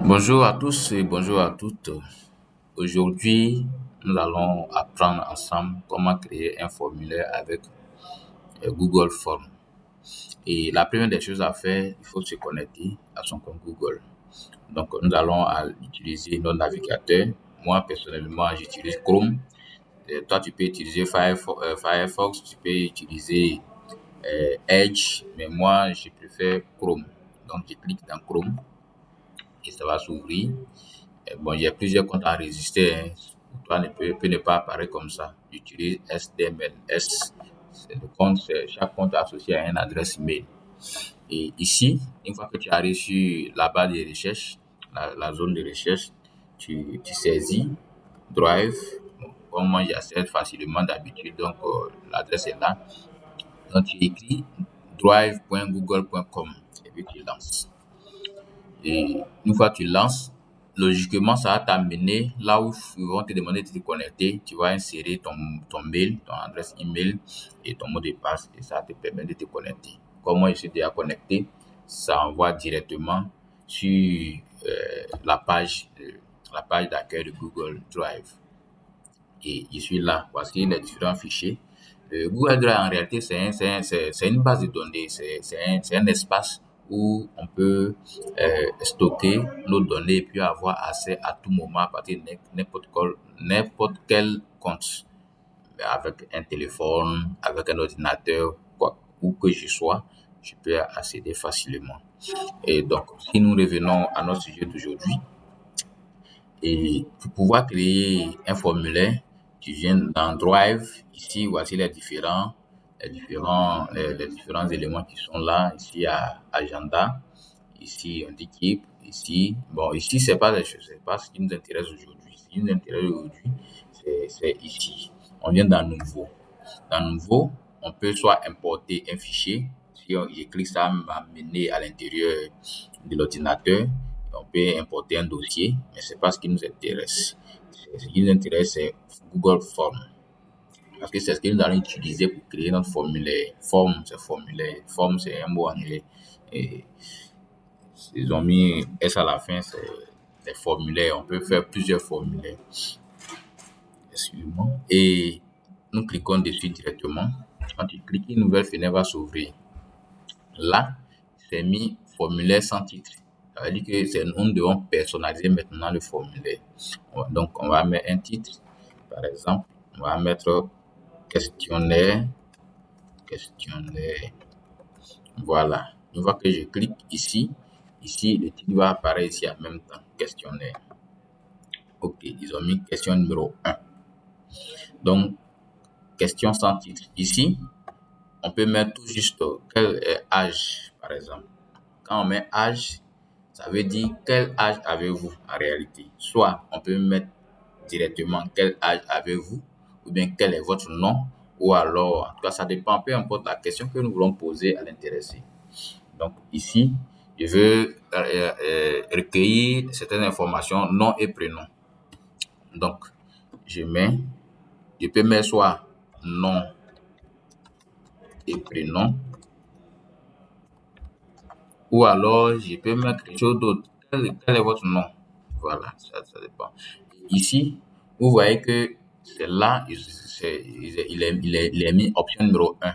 Bonjour à tous et bonjour à toutes. Aujourd'hui, nous allons apprendre ensemble comment créer un formulaire avec Google Form. Et la première des choses à faire, il faut se connecter à son compte Google. Donc, nous allons utiliser notre navigateur. Moi, personnellement, j'utilise Chrome. Toi, tu peux utiliser Firefox, tu peux utiliser Edge, mais moi, je préfère Chrome. Donc, je clique dans Chrome et ça va s'ouvrir. Bon, il y a plusieurs comptes enregistrés, hein. Toi, peut ne pas apparaître comme ça. J'utilise SDML. C'est le compte, chaque compte est associé à une adresse email. Et ici, une fois que tu arrives sur la barre de recherche, la zone de recherche, tu saisis Drive. Bon, comme moi, j'accède facilement d'habitude, donc l'adresse est là. Donc, tu écris drive.google.com et puis tu lances. Et une fois que tu lances, logiquement, ça va t'amener là où ils vont te demander de te connecter. Tu vas insérer ton mail, ton adresse email et ton mot de passe et ça te permet de te connecter. Comme moi, je suis déjà connecté, ça envoie directement sur la page d'accueil de Google Drive. Et je suis là. Voici les différents fichiers. Google Drive, en réalité, c'est une base de données. C'est un espace où on peut stocker nos données et puis avoir accès à tout moment à partir de n'importe quel compte. Avec un téléphone, avec un ordinateur, quoi, où que je sois, je peux accéder facilement. Et donc, si nous revenons à notre sujet d'aujourd'hui, et pour pouvoir créer un formulaire, tu viens dans Drive. Ici, voici les différents éléments qui sont là. Ici, il y a agenda. Ici, on dit keep. Ici, bon, ici, c'est pas ce qui nous intéresse aujourd'hui. Ce qui nous intéresse aujourd'hui, c'est ici. On vient dans nouveau. Dans nouveau, on peut soit importer un fichier. Si je clique, ça va m'amener à l'intérieur de l'ordinateur. On peut importer un dossier, mais c'est pas ce qui nous intéresse. Ce qui nous intéresse, c'est Google Form. Parce que c'est ce que nous allons utiliser pour créer notre formulaire. Form, c'est formulaire. Form, c'est un mot anglais. Et ils ont mis S à la fin, c'est des formulaires. On peut faire plusieurs formulaires. Excusez-moi. Et nous cliquons dessus directement. Quand tu cliques, une nouvelle fenêtre va s'ouvrir. Là, c'est mis formulaire sans titre. Ça veut dire que nous devons personnaliser maintenant le formulaire. Donc, on va mettre un titre. Par exemple, on va mettre questionnaire. Questionnaire. Voilà. Une fois que je clique ici, le titre va apparaître ici en même temps. Questionnaire. OK, ils ont mis question numéro 1. Donc, question sans titre. Ici, on peut mettre tout juste quel âge, par exemple. Quand on met âge, ça veut dire quel âge avez-vous en réalité. Soit on peut mettre directement quel âge avez-vous, ou bien quel est votre nom, ou alors, en tout cas, ça dépend, peu importe la question que nous voulons poser à l'intéressé. Donc ici, je veux recueillir certaines informations, nom et prénom. Donc, je peux mettre soit nom et prénom, ou alors je peux mettre quelque chose d'autre. Quel est votre nom? Voilà, ça dépend. Ici, vous voyez que c'est là, il est mis option numéro 1.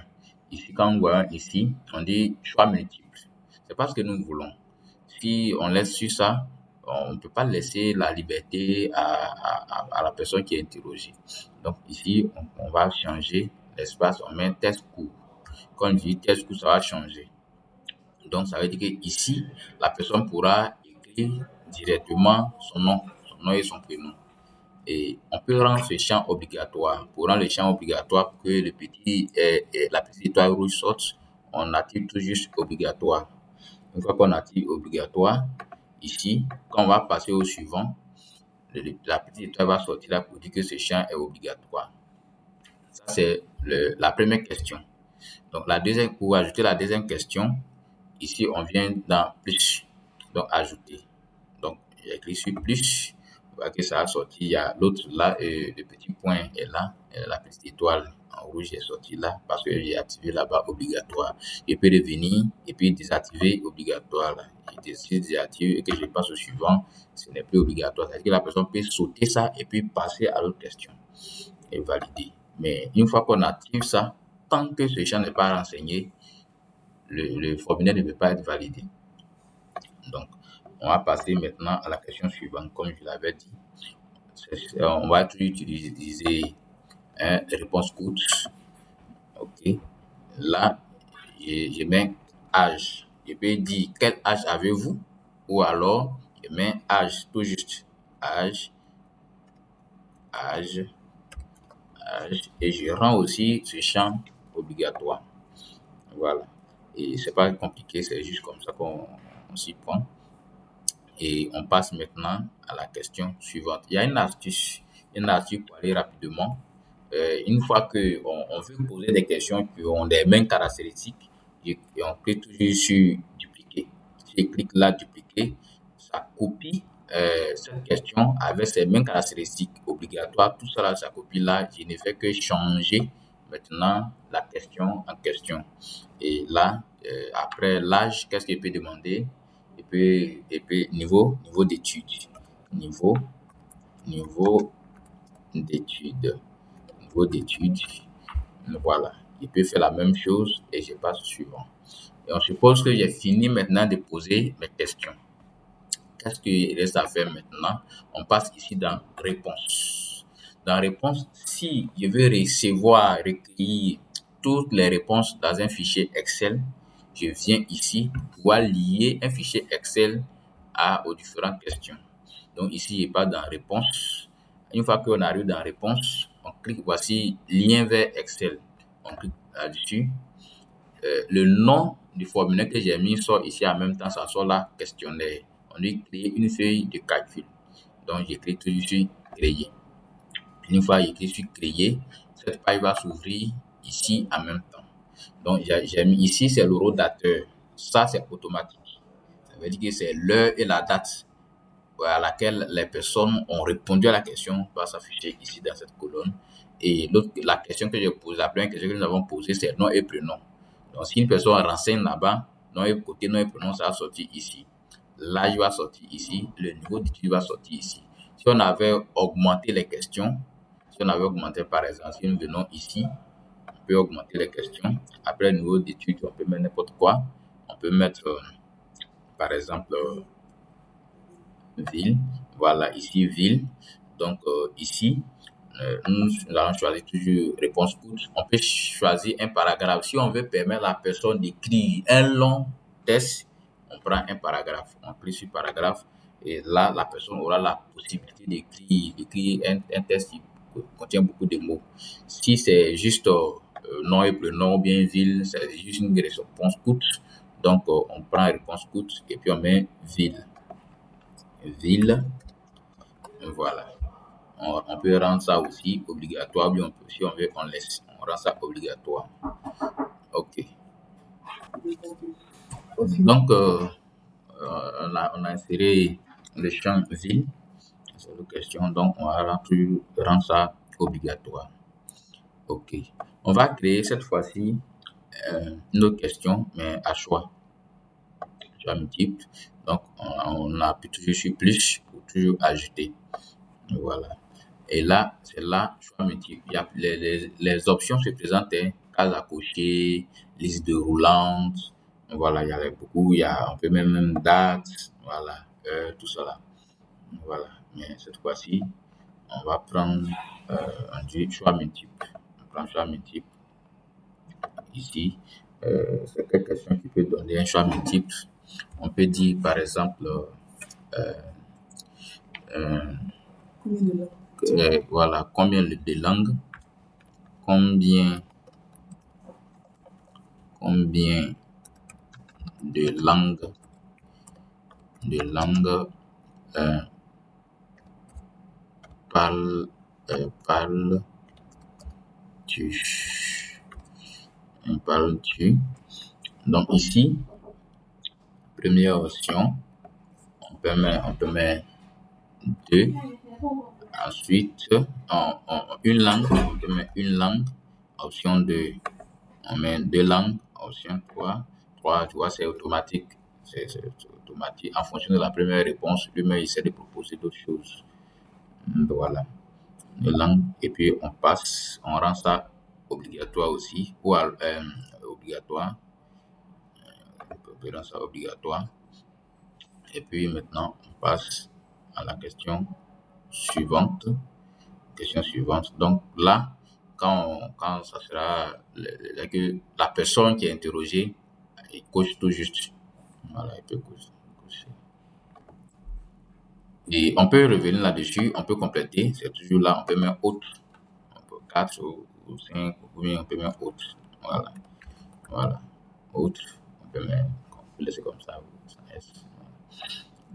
Ici, quand nous voyons ici, on dit choix multiple. C'est pas ce que nous voulons. Si on laisse sur ça, on ne peut pas laisser la liberté à la personne qui est interrogée. Donc ici, on va changer l'espace, on met un test court. Quand on dit test court, ça va changer. Donc, ça veut dire que ici, la personne pourra écrire directement son nom et son prénom. Et on peut rendre ce champ obligatoire. Pour rendre le champ obligatoire, pour que la petite étoile rouge sorte, on active tout juste obligatoire. Une fois qu'on active obligatoire, ici, quand on va passer au suivant, la petite étoile va sortir là pour dire que ce champ est obligatoire. Ça, c'est la première question. Donc, pour ajouter la deuxième question, ici, on vient dans plus. Donc, ajouter. Donc, j'ai cliqué sur plus. Vous voyez que ça a sorti. Il y a l'autre là, et le petit point est là, et la petite étoile En rouge, j'ai sorti là parce que j'ai activé là-bas obligatoire. Je peux revenir et puis désactiver obligatoire là. Si je désactive et que je passe au suivant, ce n'est plus obligatoire. C'est-à-dire que la personne peut sauter ça et puis passer à l'autre question et valider. Mais une fois qu'on active ça, tant que ce champ n'est pas renseigné, le formulaire ne peut pas être validé. Donc, on va passer maintenant à la question suivante. Comme je l'avais dit, on va toujours utiliser réponse courte. OK. Là, je mets âge. Je peux dire quel âge avez-vous? Ou alors, je mets âge, tout juste. Âge, âge, âge. Et je rends aussi ce champ obligatoire. Voilà. Et c'est pas compliqué, c'est juste comme ça qu'on s'y prend. Et on passe maintenant à la question suivante. Il y a une astuce pour aller rapidement. Une fois qu'on veut poser des questions qui ont les mêmes caractéristiques, et on clique toujours sur dupliquer. Si je clique là, dupliquer, ça copie cette question avec ses mêmes caractéristiques obligatoires. Tout ça là, ça copie là. Je ne fais que changer maintenant la question en question. Et là, après l'âge, qu'est-ce qu'il peut demander? Et puis niveau d'études. Niveau, niveau d'études. Niveau d'études. Voilà. Il peut faire la même chose et je passe au suivant. Et on suppose que j'ai fini maintenant de poser mes questions. Qu'est-ce qu'il reste à faire maintenant? On passe ici dans réponse. Dans réponse, si je veux recueillir toutes les réponses dans un fichier Excel, je viens ici pour lier un fichier Excel aux différentes questions. Donc ici, je pars dans réponse. Une fois qu'on arrive dans réponse, on clique, voici lien vers Excel. On clique là-dessus. Le nom du formulaire que j'ai mis sort ici en même temps, ça sort là, questionnaire. On doit créer une feuille de calcul. Donc, j'écris toujours sur créer. Une fois j'écris sur créer, cette page va s'ouvrir ici en même temps. Donc, j'ai mis ici, c'est l'horodateur. Ça, c'est automatique. Ça veut dire que c'est l'heure et la date à laquelle les personnes ont répondu à la question va s'afficher ici dans cette colonne. Et la question que je pose, la première question que nous avons posée, c'est nom et prénom. Donc, si une personne renseigne là-bas, nom et prénom, ça va sortir ici. L'âge va sortir ici. Le niveau d'études va sortir ici. Si on avait augmenté les questions, si on avait augmenté par exemple, si nous venons ici, on peut augmenter les questions. Après le niveau d'études, on peut mettre n'importe quoi. On peut mettre, par exemple, ville. Voilà, ici, ville. Donc, ici, nous allons choisir toujours réponse courte. On peut choisir un paragraphe. Si on veut permettre à la personne d'écrire un long texte, on prend un paragraphe. On clique sur paragraphe et là, la personne aura la possibilité d'écrire un texte qui contient beaucoup de mots. Si c'est juste nom et prénom ou bien ville, c'est juste une réponse courte. Donc, on prend réponse courte et puis on met ville. Ville, voilà. On peut rendre ça aussi obligatoire, bien si on veut, on laisse. On rend ça obligatoire. OK. Donc, on a inséré le champ ville. C'est la question. Donc, on va rendre ça obligatoire. OK. On va créer cette fois-ci une autre question, mais à choix. Choix multiple. Donc, on appuie toujours sur plus pour toujours ajouter. Voilà. Et là, c'est là, choix multiple. Il y a les options se présentent, hein, case à cocher, liste de roulante. Voilà, il y a beaucoup. On peut même date, voilà, tout cela. Voilà. Mais cette fois-ci, on va prendre un choix multiple. On prend choix multiple ici. C'est quelle question qui peut donner un choix multiple? On peut dire, par exemple, voilà, combien de langues? Combien de langues parles-tu? Parles-tu? Donc ici, première option, on peut mettre 2. Ensuite, une langue, on peut mettre une langue. Option 2, on met 2 langues. Option 3, 3, tu vois, c'est automatique. C'est automatique. En fonction de la première réponse, lui-même essaie de proposer d'autres choses. Voilà, 2 langues. Et puis, on rend ça obligatoire aussi. Ou obligatoire. On rend ça obligatoire. Et puis, maintenant, on passe à la question suivante. Question suivante. Donc là, quand ça sera que la personne qui est interrogée, il coche tout juste. Voilà, il peut cocher. Et on peut revenir là-dessus, on peut compléter, c'est toujours là, on peut mettre autre. On peut 4 ou 5, ou bien on peut mettre autre. Voilà, voilà, autre. On peut laisser comme ça.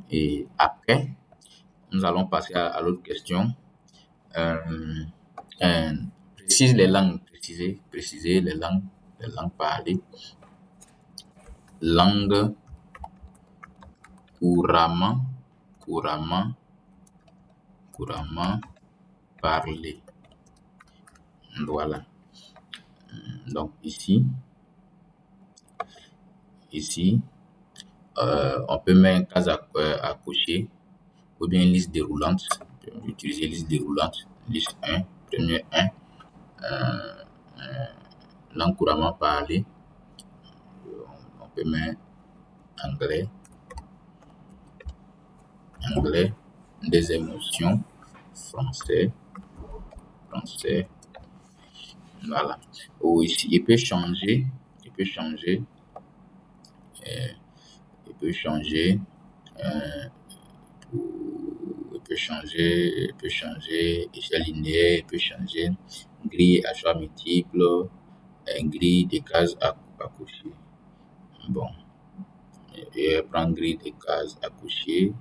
Et après, nous allons passer à l'autre question. Euh, euh, précise les langues, préciser les langues parlées. Langue couramment, couramment parlée. Voilà. Donc ici, on peut mettre une case à cocher ou bien une liste déroulante. On peut utiliser liste déroulante. Liste 1, premier 1, langue couramment parlée. On peut mettre anglais, deuxième option, français, voilà. Ou ici, il peut changer, euh, il peut changer, échelle linéaire, il peut changer grille à choix multiple, grille des cases à cocher. Bon, je vais prendre grille des cases à cocher.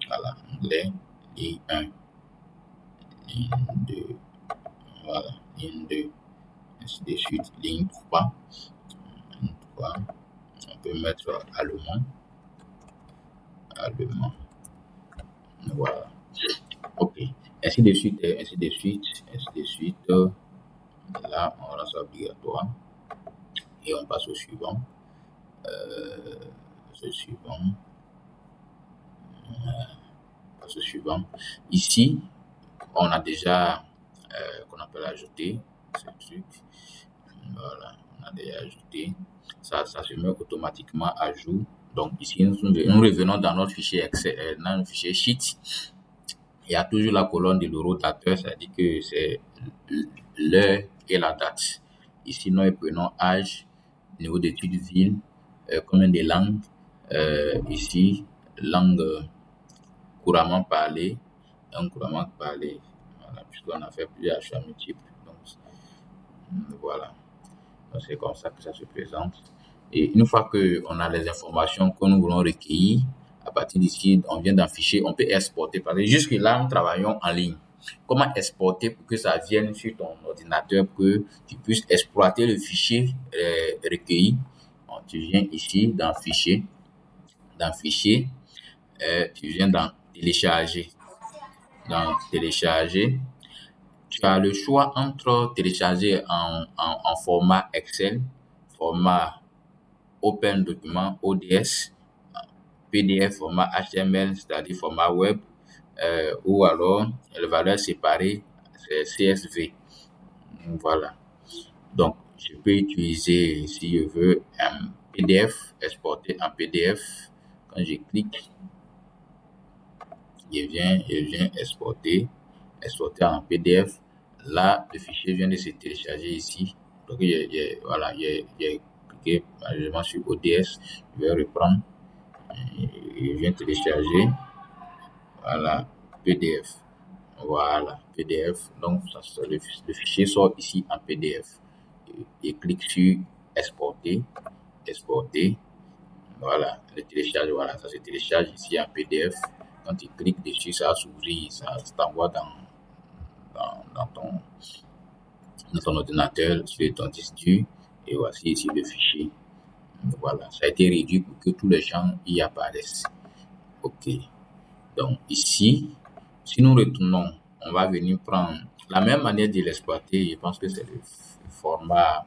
Voilà, anglais, ligne 1, ligne 2, voilà, ligne 2, ainsi de suite, ligne 3, on peut mettre allemand, voilà, ok, ainsi de suite, là, on rend ça obligatoire, et on passe au suivant, ici, on a déjà, qu'on appelle ajouter, ce truc, voilà, on a déjà ajouté. Ça se met automatiquement à jour. Donc ici, nous revenons dans notre fichier Excel, dans le fichier Sheet. Il y a toujours la colonne de l'horodateur, c'est-à-dire que c'est l'heure et la date. Ici, nous prenons âge, niveau d'études ville, combien de langues. Ici, langue couramment parlée, voilà, puisqu'on a fait plusieurs choix multiples. Donc, voilà. Donc, c'est comme ça que ça se présente. Et une fois qu'on a les informations que nous voulons recueillir, à partir d'ici, on vient d'un fichier, on peut exporter. Parce que jusque-là, nous travaillons en ligne. Comment exporter pour que ça vienne sur ton ordinateur, pour que tu puisses exploiter le fichier recueilli? Donc, tu viens ici dans fichier, tu viens dans télécharger. Dans télécharger, tu as le choix entre télécharger en format Excel, format Open Document, ODS, PDF, format HTML, c'est-à-dire format web, ou alors les valeurs séparées, c'est CSV. Voilà. Donc, je peux utiliser, si je veux, un PDF, exporter en PDF. Quand je clique, je viens exporter en PDF. Là, le fichier vient de se télécharger ici. Donc, voilà, j'ai cliqué majoritairement sur ODS. Je vais reprendre. Il vient télécharger. Voilà, PDF. Voilà, PDF. Donc, le fichier sort ici en PDF. Et clique sur exporter. Voilà, le télécharge. Voilà, ça se télécharge ici en PDF. Quand tu cliques dessus, ça s'ouvrir, ça t'envoie dans ton ordinateur, sur ton disque dur. Et voici ici le fichier. Voilà, ça a été réduit pour que tous les gens y apparaissent. OK. Donc ici, si nous retournons, on va venir prendre La même manière de l'exploiter, je pense que c'est le format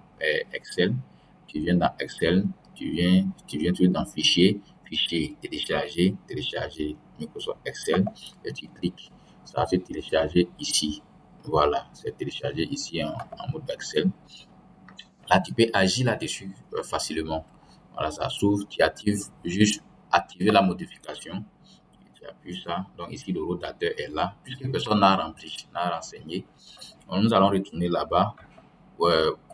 Excel. Tu viens dans Excel, tu es dans Fichier, Fichier, télécharger Microsoft Excel, et tu cliques. Ça va se télécharger ici. Voilà, c'est téléchargé ici en mode Excel. Là, tu peux agir là-dessus facilement. Voilà, ça s'ouvre, tu actives juste activer la modification. Tu appuies ça. Donc ici, le rotateur est là. Puisque personne n'a rempli, n'a renseigné, nous allons retourner là-bas pour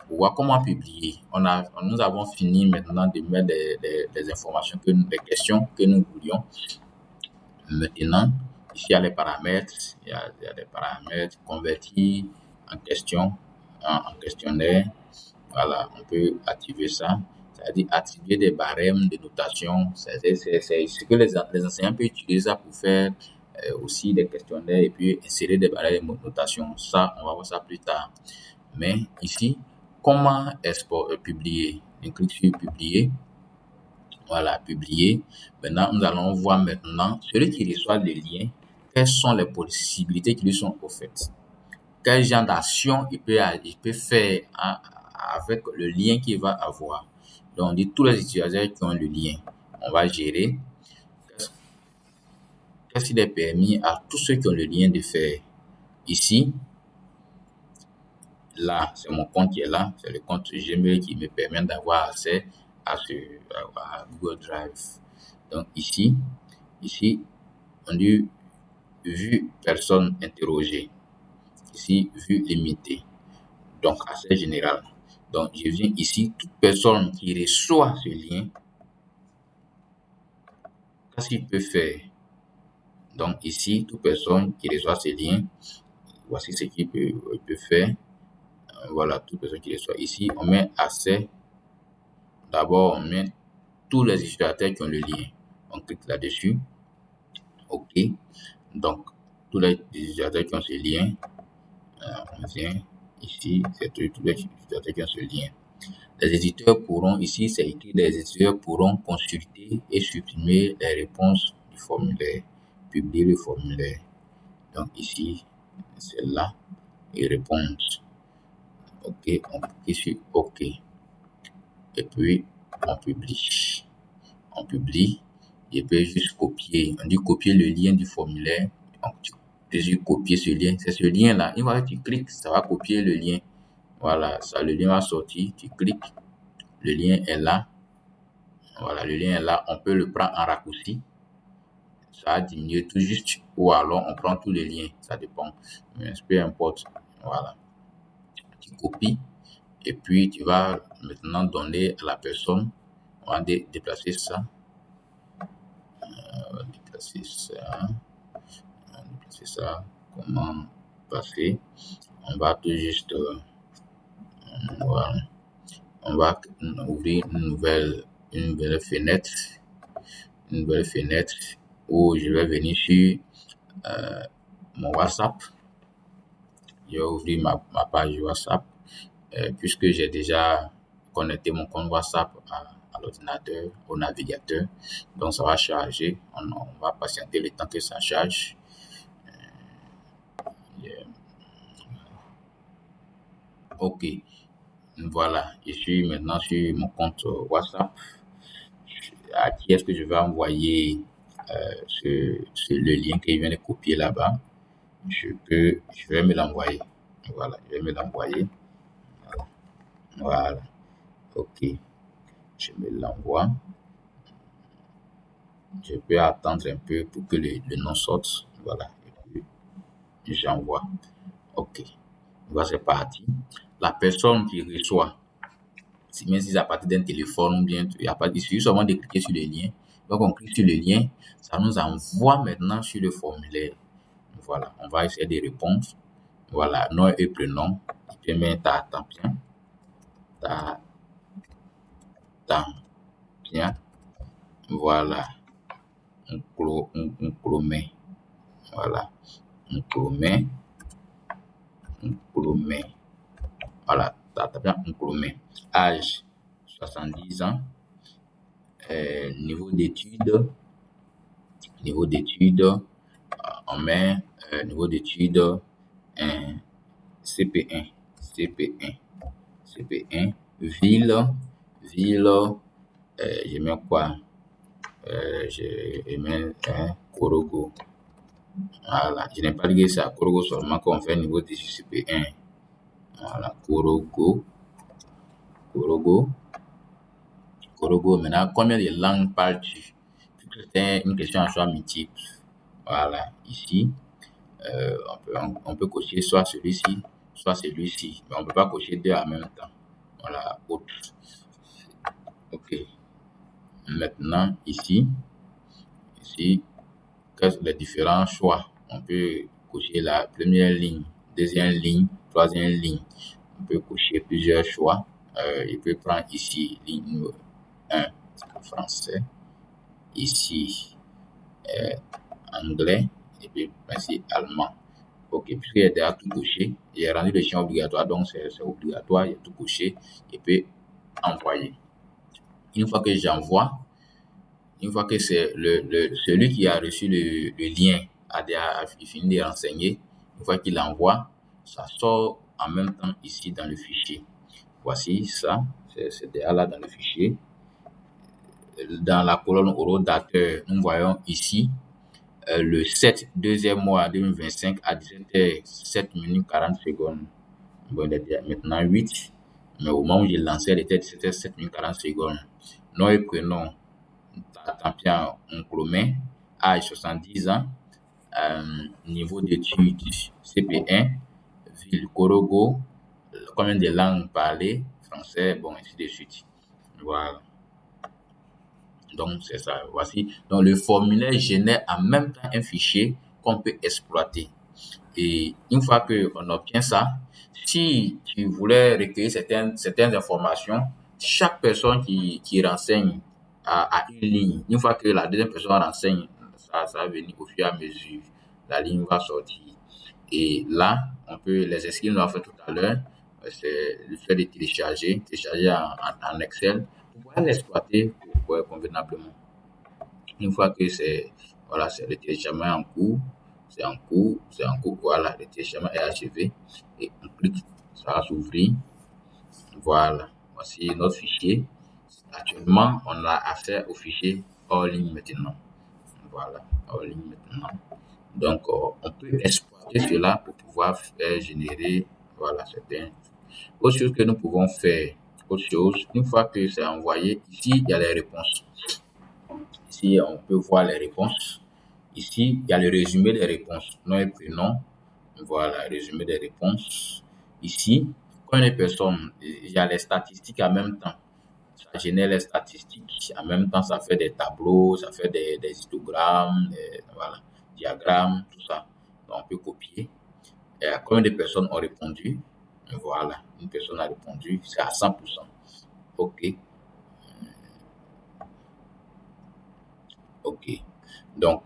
voir comment publier. Nous avons fini maintenant de mettre des informations, des questions que nous voulions. Maintenant, ici, il y a les paramètres. Il y a des paramètres convertis en questions, en questionnaire. Voilà, on peut activer ça. C'est-à-dire activer des barèmes de notation. C'est ce que les enseignants peuvent utiliser ça pour faire aussi des questionnaires et puis insérer des barèmes de notation. Ça, on va voir ça plus tard. Mais ici, comment publier? On clique sur publier. Voilà, publier. Maintenant, nous allons voir maintenant celui qui reçoit le lien, quelles sont les possibilités qui lui sont offertes. Quel genre d'action il peut faire avec le lien qu'il va avoir. Donc, on dit tous les utilisateurs qui ont le lien. On va gérer. Qu'est-ce qu'il est permis à tous ceux qui ont le lien de faire? Ici, là, c'est mon compte qui est là. C'est le compte Gmail qui me permet d'avoir accès à Google Drive. Donc, ici, on dit vue personne interrogée. Ici, vue limitée. Donc, accès général. Donc, je viens ici, toute personne qui reçoit ce lien, qu'est-ce qu'il peut faire? Donc, ici, toute personne qui reçoit ce lien, voici ce qu'il peut faire. Voilà, toute personne qui reçoit. Ici, on met accès. D'abord, on met tous les utilisateurs qui ont le lien. On clique là-dessus. OK. Donc, tous les utilisateurs qui ont ce lien, on vient ici, c'est tous les utilisateurs qui ont ce lien. Les éditeurs pourront, ici c'est écrit, les éditeurs pourront consulter et supprimer les réponses du formulaire, publier le formulaire. Donc ici, c'est là, et répondre. OK, on clique sur OK. Et puis, on publie. On publie. Je peux juste copier. On dit copier le lien du formulaire. Donc, tu peux juste copier ce lien. C'est ce lien-là. Une fois que tu cliques, ça va copier le lien. Voilà, ça, le lien va sortir. Tu cliques. Le lien est là. Voilà, le lien est là. On peut le prendre en raccourci. Ça va diminuer tout juste. Ou alors, on prend tous les liens. Ça dépend. Mais peu importe. Voilà. Tu copies. Et puis, tu vas maintenant donner à la personne. On va déplacer ça. On va déplacer ça. On va déplacer ça. Comment passer? On va tout juste. Voilà. On va ouvrir une nouvelle fenêtre. Une nouvelle fenêtre où je vais venir sur mon WhatsApp. Je vais ouvrir ma page WhatsApp puisque j'ai déjà connecté mon compte WhatsApp à l'ordinateur, au navigateur. Donc, ça va charger. On va patienter le temps que ça charge. OK. Voilà. Je suis maintenant sur mon compte WhatsApp. À qui est-ce que je vais envoyer le lien que je viens de copier là-bas? Je vais me l'envoyer. Voilà, je vais me l'envoyer. Voilà. OK. Je me l'envoie. Je peux attendre un peu pour que le nom sorte. Voilà. Et puis, j'envoie. OK. Voilà, c'est parti. La personne qui reçoit, même si c'est à partir d'un téléphone ou bien, il suffit seulement de cliquer sur le lien. Donc, on clique sur le lien. Ça nous envoie maintenant sur le formulaire. Voilà. On va essayer de répondre. Voilà. Nom et prénom. Tu peux mettre ta temps bien. Ta temps bien. Voilà. Un clomé. Voilà. Un clomé. Voilà. T'as bien un clomé. Âge 70 ans. Niveau d'études. On met niveau d'études CP1, CP1, CP1, ville, je mets quoi? Je mets Korogo. Voilà, je n'ai pas dit que c'est à Korogo seulement qu'on fait niveau de CP1. Voilà, Korogo. Maintenant, combien de langues parles-tu? C'est une question à choix multiple. Voilà, ici, on peut cocher soit celui-ci, soit celui-ci, mais on ne peut pas cocher deux en même temps. Voilà, autre. OK. Maintenant, ici, quels sont les différents choix? On peut cocher la première ligne, deuxième ligne, troisième ligne. On peut cocher plusieurs choix. Je peux prendre ici ligne numéro 1, français. Ici, anglais. Et puis, ici, allemand. OK, puisqu'il y a déjà tout coché, j'ai rendu le champ obligatoire, donc c'est obligatoire, il y a tout coché, et puis envoyer. Une fois que j'envoie, une fois que c'est celui qui a reçu le lien a fini de renseigner, une fois qu'il envoie, ça sort en même temps ici dans le fichier. Voici ça, c'est déjà là dans le fichier. Dans la colonne horodateur, nous voyons ici le 7 deuxième mois 2025 à 17h07 minutes 40 secondes. Bon, il est maintenant 8, mais au moment où j'ai lancé, il était 17h07 minutes 40 secondes. Nom et prénom, Tampian Nkrumah, âge 70 ans, niveau d'études CP1, ville Korogo, combien de langues parlées, français, bon, ainsi de suite. Voilà. Donc, c'est ça. Voici. Donc, le formulaire génère en même temps un fichier qu'on peut exploiter. Et une fois qu'on obtient ça, si tu voulais recueillir certaines informations, chaque personne qui renseigne a une ligne. Une fois que la deuxième personne renseigne, ça va venir au fur et à mesure. La ligne va sortir. Et là, on peut, les exercices qu'on a fait tout à l'heure, c'est le fait de télécharger en Excel pour pouvoir l'exploiter convenablement. Une fois que voilà, c'est le téléchargement en cours, c'est en cours, voilà, le téléchargement est achevé et on clique, ça va s'ouvrir. Voilà, voici notre fichier. Actuellement, on a accès au fichier hors ligne maintenant. Voilà, hors ligne maintenant. Donc, on peut exploiter cela pour pouvoir générer, voilà, certains. Autre chose que nous pouvons faire, une fois que c'est envoyé, ici, il y a les réponses. Ici, on peut voir les réponses. Ici, il y a le résumé des réponses. Nom et prénom. Voilà, résumé des réponses. Ici, quand une personne, il y a les statistiques en même temps. Ça génère les statistiques. En même temps, ça fait des tableaux, ça fait des histogrammes, voilà, diagrammes, tout ça. Donc, on peut copier. Et combien de personnes ont répondu? Voilà, une personne a répondu, c'est à 100%. OK. OK. Donc,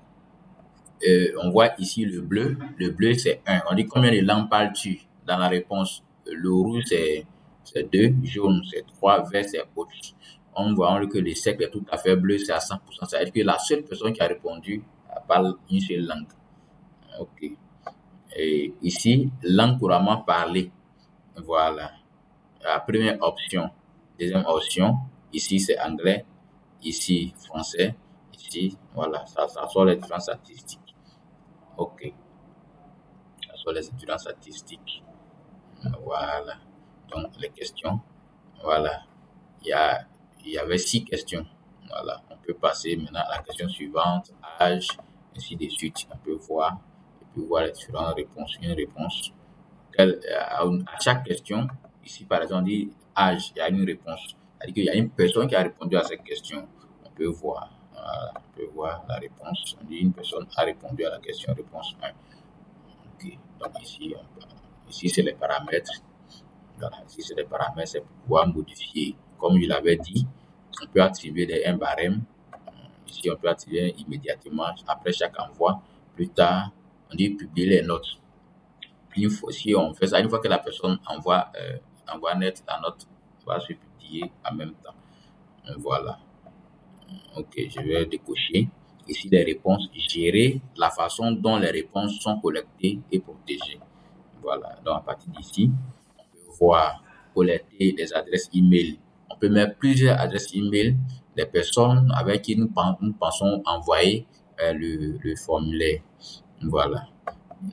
on voit ici le bleu. Le bleu, c'est 1. On dit combien de langues parles-tu? Dans la réponse, le rouge, c'est 2. Jaune, c'est 3. Vert, c'est autre. On voit que le cercle est tout à fait bleu, c'est à 100%. Ça veut dire que la seule personne qui a répondu parle une seule langue. OK. Et ici, langue couramment parlée. Voilà. La première option. Deuxième option. Ici, c'est anglais. Ici, français. Ici, voilà. Ça sort les différentes statistiques. OK. Ça sort les différentes statistiques. Voilà. Donc, les questions. Voilà. Il y avait 6 questions. Voilà. On peut passer maintenant à la question suivante. Âge, ainsi de suite. On peut voir. Et puis voir les différentes réponses. Une réponse. À chaque question, ici par exemple, on dit âge, il y a une réponse. C'est-à-dire qu'il y a une personne qui a répondu à cette question. On peut voir, la réponse. On dit une personne a répondu à la question, réponse 1. OK. Donc ici c'est les paramètres. Voilà, ici c'est les paramètres, c'est pour pouvoir modifier. Comme je l'avais dit, on peut activer un barème. Ici, on peut activer immédiatement après chaque envoi. Plus tard, on dit publier les notes. Si on fait ça, une fois que la personne envoie net, la note va se publier en même temps. Voilà. OK, je vais décocher. Ici, les réponses, gérer la façon dont les réponses sont collectées et protégées. Voilà. Donc, à partir d'ici, on peut voir, collecter des adresses email. On peut mettre plusieurs adresses email des personnes avec qui nous pensons envoyer le formulaire. Voilà.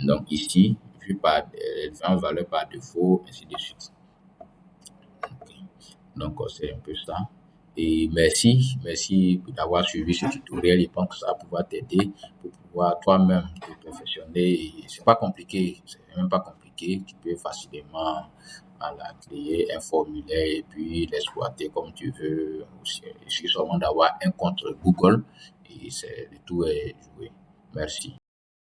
Donc, ici, vu par les différentes valeurs par défaut, ainsi de suite. Ok. Donc, c'est un peu ça. Et merci d'avoir suivi ce tutoriel. Je pense que ça va pouvoir t'aider pour pouvoir toi-même te perfectionner. Et c'est pas compliqué, c'est même pas compliqué. Tu peux facilement créer un formulaire et puis l'exploiter comme tu veux. Il suffit seulement d'avoir un compte Google et c'est le tout est joué. Merci.